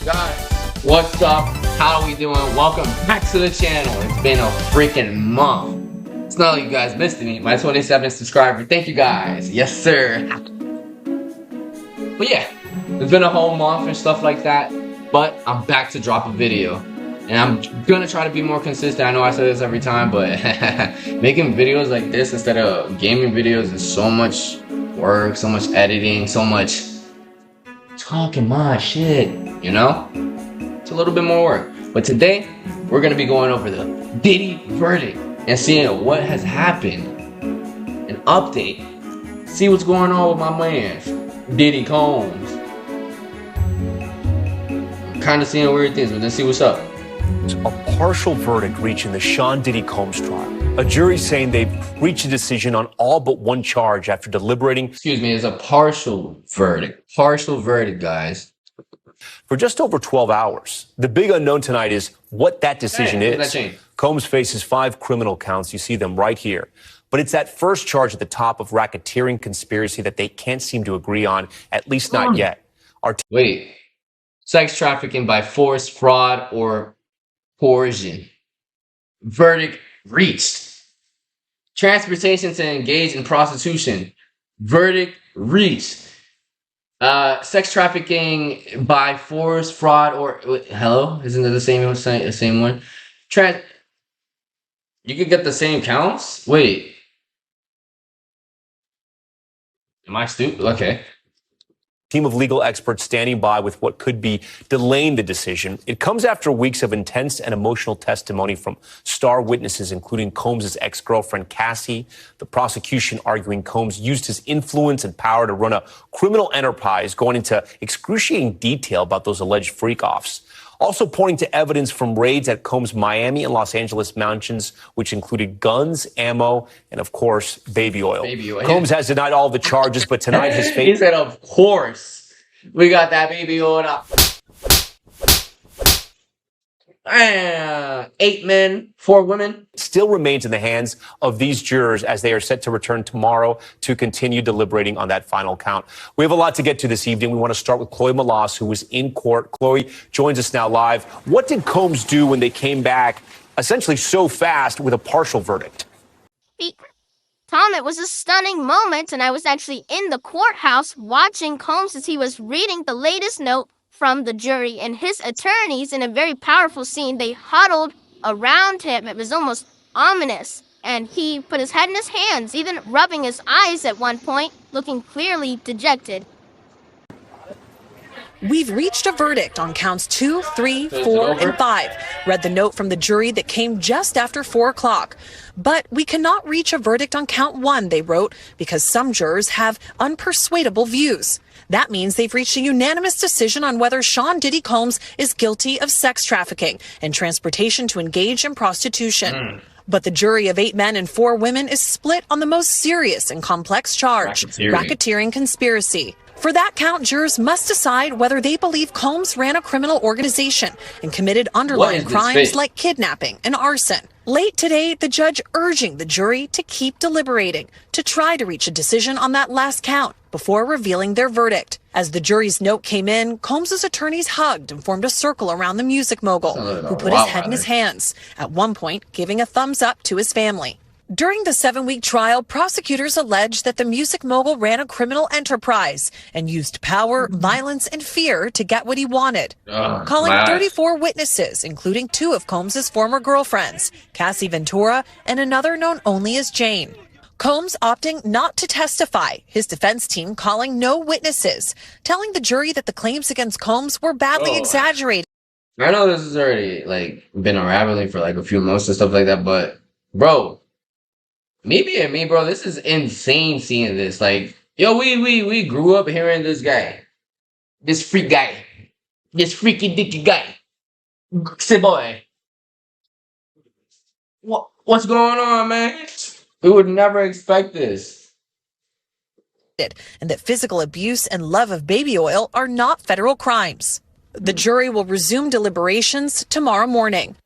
Guys, what's up? How are we doing? Welcome back to the channel. It's been a freaking month. It's not like you guys missed me. My 27th subscriber. Thank you guys. Yes, sir. But yeah, it's been a whole month and stuff like that. But I'm back to drop a video. And I'm gonna try to be more consistent. I know I say this every time, but making videos like this instead of gaming videos is so much work, so much editing, so much talking my shit, you know? It's a little bit more work. But today, we're gonna be going over the Diddy verdict and seeing what has happened. An update. See what's going on with my man, Diddy Combs. I'm kinda seeing weird things, but let's see what's up. A partial verdict reached in the Sean Diddy Combs trial. A jury saying they've reached a decision on all but one charge after deliberating. Excuse me, it's a partial verdict. Partial verdict, guys. For just over 12 hours. The big unknown tonight is what that decision is. Combs faces 5 criminal counts. You see them right here. But it's that first charge at the top of racketeering conspiracy that they can't seem to agree on, at least not yet. Wait. Sex trafficking by force, fraud, or coercion. Verdict reached. Transportation to engage in prostitution. Verdict reached. Sex trafficking by force, fraud, or hello? Isn't it the same one? You could get the same counts? Wait. Am I stupid? Okay. Team of legal experts standing by with what could be delaying the decision. It comes after weeks of intense and emotional testimony from star witnesses, including Combs' ex-girlfriend, Cassie. The prosecution arguing Combs used his influence and power to run a criminal enterprise, going into excruciating detail about those alleged freak-offs. Also pointing to evidence from raids at Combs' Miami and Los Angeles mansions, which included guns, ammo, and, of course, baby oil. Combs has denied all the charges, but tonight his fate... He said, of course, we got that baby oil. 8 men, 4 women. Still remains in the hands of these jurors as they are set to return tomorrow to continue deliberating on that final count. We have a lot to get to this evening. We want to start with Chloe Malas, who was in court. Chloe joins us now live. What did Combs do when they came back essentially so fast with a partial verdict? Tom, it was a stunning moment, and I was actually in the courthouse watching Combs as he was reading the latest note from the jury, and his attorneys, in a very powerful scene, they huddled around him. It was almost ominous, and he put his head in his hands, even rubbing his eyes at one point, looking clearly dejected. We've reached a verdict on counts 2, 3, 4, and 5. Read the note from the jury that came just after 4 o'clock. But we cannot reach a verdict on count 1, they wrote, because some jurors have unpersuadable views. That means they've reached a unanimous decision on whether Sean Diddy Combs is guilty of sex trafficking and transportation to engage in prostitution. But the jury of 8 men and 4 women is split on the most serious and complex charge, racketeering conspiracy. For that count, jurors must decide whether they believe Combs ran a criminal organization and committed underlying crimes like kidnapping and arson. Late today, the judge urging the jury to keep deliberating to try to reach a decision on that last count before revealing their verdict. As the jury's note came in, Combs' attorneys hugged and formed a circle around the music mogul, who put his head in his hands, at one point giving a thumbs up to his family. During the 7-week trial, prosecutors alleged that the music mogul ran a criminal enterprise and used power, violence, and fear to get what he wanted. Calling 34 witnesses, including 2 of Combs' former girlfriends, Cassie Ventura and another known only as Jane. Combs opting not to testify, his defense team calling no witnesses, telling the jury that the claims against Combs were badly exaggerated. I know this has already been unraveling for a few months and stuff like that, but bro, me, bro, this is insane seeing this. Yo, we grew up hearing this guy. This freak guy. This freaky dicky guy. Say boy. What's going on, man? We would never expect this. And that physical abuse and love of baby oil are not federal crimes. The jury will resume deliberations tomorrow morning.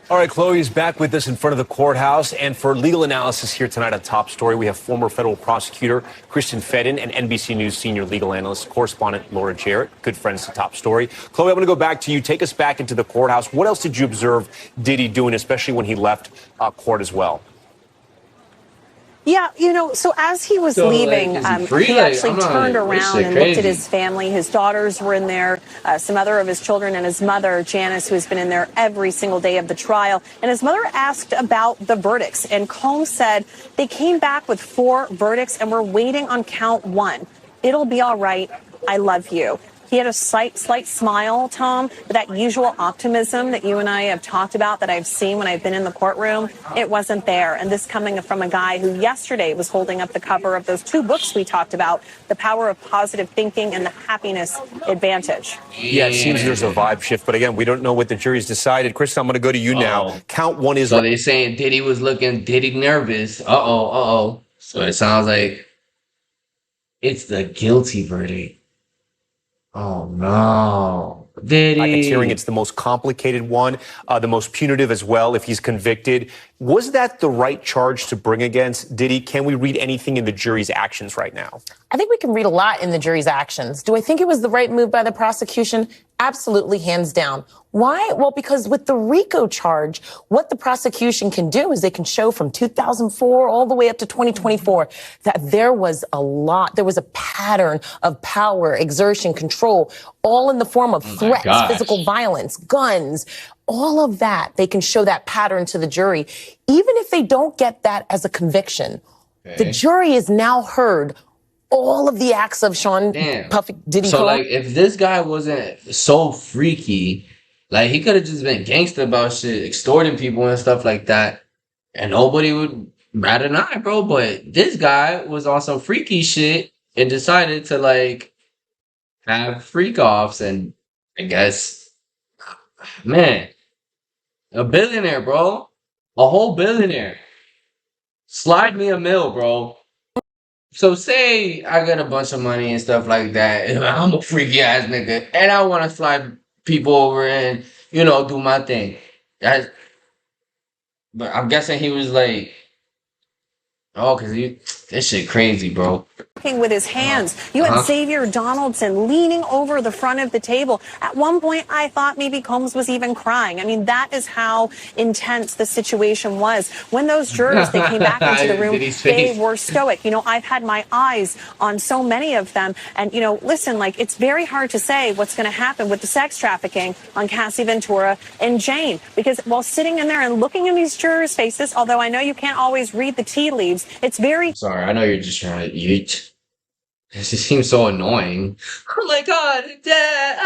All right, Chloe is back with us in front of the courthouse. And for legal analysis here tonight on Top Story, we have former federal prosecutor Kristen Fedden and NBC News senior legal analyst correspondent Laura Jarrett, good friends to Top Story. Chloe, I'm going to go back to you. Take us back into the courthouse. What else did you observe Diddy doing, especially when he left court as well? Yeah, so as he was leaving, he actually turned around and looked at his family. His daughters were in there, some other of his children, and his mother, Janice, who has been in there every single day of the trial. And his mother asked about the verdicts, and Combs said they came back with 4 verdicts, and we're waiting on count 1. It'll be all right. I love you. He had a slight smile, Tom, but that usual optimism that you and I have talked about, that I've seen when I've been in the courtroom, it wasn't there. And this coming from a guy who yesterday was holding up the cover of those 2 books we talked about, The Power of Positive Thinking and The Happiness Advantage. Yeah, it seems there's a vibe shift. But again, we don't know what the jury's decided. Kristen, I'm going to go to you now. Count 1 is... So they're saying Diddy was looking nervous. So it sounds like it's the guilty verdict. Oh, no. Diddy. Hearing it's the most complicated one, the most punitive as well if he's convicted. Was that the right charge to bring against Diddy? Can we read anything in the jury's actions right now? I think we can read a lot in the jury's actions. Do I think it was the right move by the prosecution? Absolutely, hands down. Why? Well, because with the RICO charge, what the prosecution can do is they can show from 2004 all the way up to 2024 that there was a pattern of power, exertion, control, all in the form of threats, physical violence, guns, all of that. They can show that pattern to the jury. Even if they don't get that as a conviction, the jury is now heard all of the acts of Sean Puffy Diddy. So, like, if this guy wasn't so freaky, like, he could have just been gangster about shit, extorting people and stuff like that, and nobody would bat an eye, bro. But this guy was on some freaky shit and decided to, like, have freak offs, and I guess, man, a billionaire, bro. A whole billionaire. Slide me a mill, bro. So say I get a bunch of money and stuff like that, and I'm a freaky ass nigga, and I want to slide people over and, do my thing. But I'm guessing he was like, because this shit crazy, bro. With his hands. You had Xavier Donaldson leaning over the front of the table. At one point, I thought maybe Combs was even crying. I mean, that is how intense the situation was. When those jurors, they came back into the room, they were stoic. I've had my eyes on so many of them. And, listen, like, it's very hard to say what's going to happen with the sex trafficking on Cassie Ventura and Jane. Because while sitting in there and looking in these jurors' faces, although I know you can't always read the tea leaves, it's very... Sorry, I know you're just trying to yeet. It just seems so annoying. Oh my god, Dad!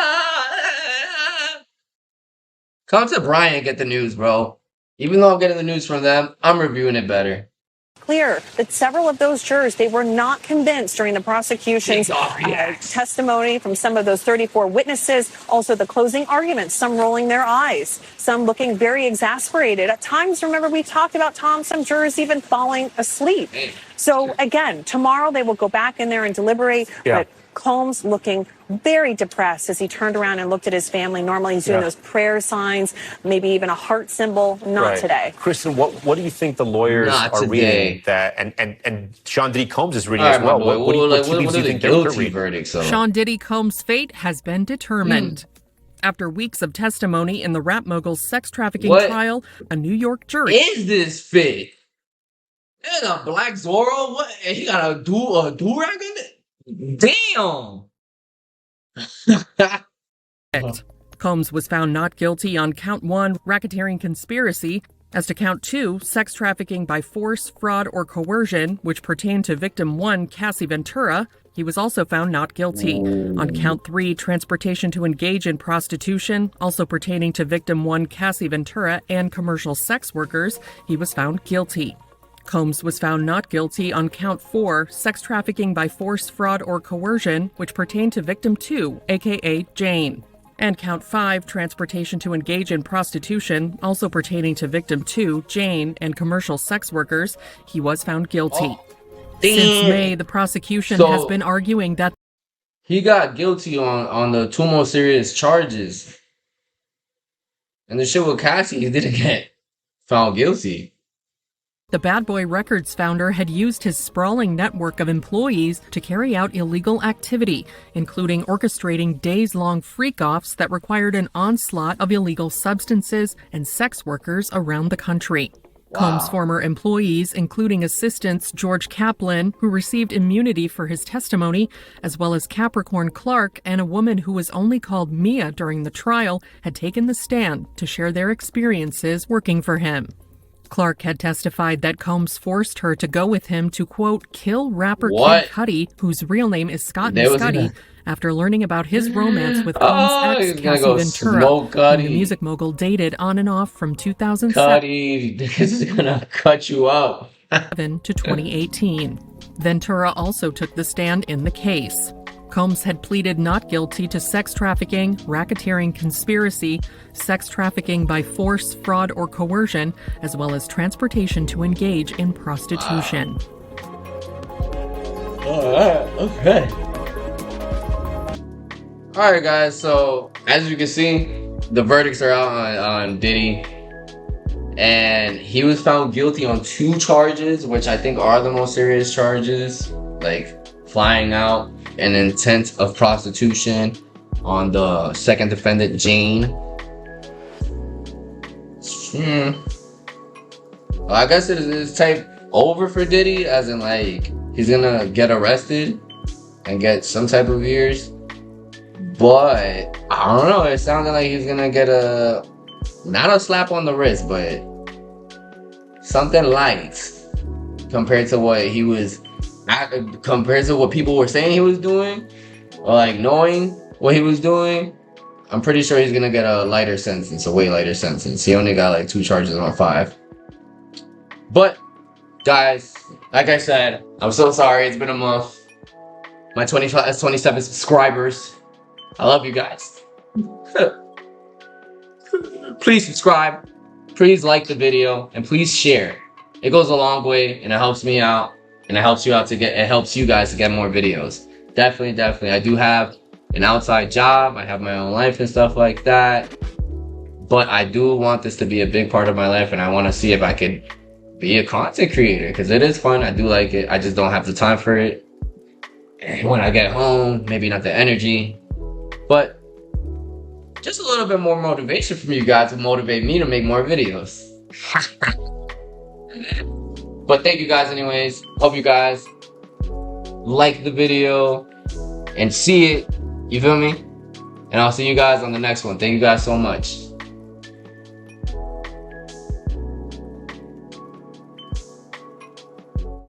Come to Brian and get the news, bro. Even though I'm getting the news from them, I'm reviewing it better. Clear that several of those jurors, they were not convinced during the prosecution's testimony from some of those 34 witnesses. Also, the closing arguments, some rolling their eyes, some looking very exasperated. At times, remember, we talked about, Tom, some jurors even falling asleep. So, again, tomorrow they will go back in there and deliberate. But Combs looking very depressed as he turned around and looked at his family. Normally he's doing those prayer signs, maybe even a heart symbol. Not today. Kristen, what do you think the lawyers are reading that, and Sean Diddy Combs is reading as well? What do you think they're reading? Sean Diddy Combs' fate has been determined. After weeks of testimony in the rap mogul's sex trafficking trial, a New York jury... Is this fit? And a black Zorro? What? And he got a do-rag in it? Damn! Combs was found not guilty on count 1, racketeering conspiracy. As to count 2, sex trafficking by force, fraud, or coercion, which pertained to victim 1, Cassie Ventura, he was also found not guilty. On count 3, transportation to engage in prostitution, also pertaining to victim 1, Cassie Ventura, and commercial sex workers, he was found guilty. Combs was found not guilty on count 4, sex trafficking by force, fraud, or coercion, which pertained to victim 2, aka Jane. And count 5, transportation to engage in prostitution, also pertaining to victim 2, Jane, and commercial sex workers, he was found guilty. Since May, the prosecution has been arguing that he got guilty on the 2 most serious charges. And the shit with Cassie, he didn't get found guilty. The Bad Boy Records founder had used his sprawling network of employees to carry out illegal activity, including orchestrating days-long freak-offs that required an onslaught of illegal substances and sex workers around the country. Wow. Combs' former employees, including assistants George Kaplan, who received immunity for his testimony, as well as Capricorn Clark and a woman who was only called Mia during the trial, had taken the stand to share their experiences working for him. Clark had testified that Combs forced her to go with him to, quote, kill rapper Kid Cudi, whose real name is Scott Scuddy, after learning about his romance with Combs' ex, Cassie Ventura, whom the music mogul dated on and off from 2007 Cudi, this is gonna cut you up. to 2018. Ventura also took the stand in the case. Combs had pleaded not guilty to sex trafficking, racketeering conspiracy, sex trafficking by force, fraud, or coercion, as well as transportation to engage in prostitution. Okay. Alright guys, so as you can see, the verdicts are out on Diddy. And he was found guilty on 2 charges, which I think are the most serious charges, like flying out and intent of prostitution on the second defendant, Jane. Well, I guess it is type over for Diddy, as in like he's gonna get arrested and get some type of years. But I don't know, it sounded like he's gonna get not a slap on the wrist, but something light compared to what he was, compared to what people were saying he was doing, or like knowing what he was doing. I'm pretty sure he's gonna get a lighter sentence, a way lighter sentence. He only got like 2 charges on 5. But guys, like I said, I'm so sorry. It's been a month. My 27 subscribers, I love you guys. Please subscribe, please like the video, and please share. It goes a long way, and it helps me out, and it helps you out it helps you guys to get more videos. Definitely. I do have an outside job. I have my own life and stuff like that. But I do want this to be a big part of my life, and I want to see if I could be a content creator, because it is fun. I do like it. I just don't have the time for it. And when I get home, maybe not the energy. But just a little bit more motivation from you guys will motivate me to make more videos. But thank you guys anyways. Hope you guys like the video and see it. You feel me? And I'll see you guys on the next one. Thank you guys so much.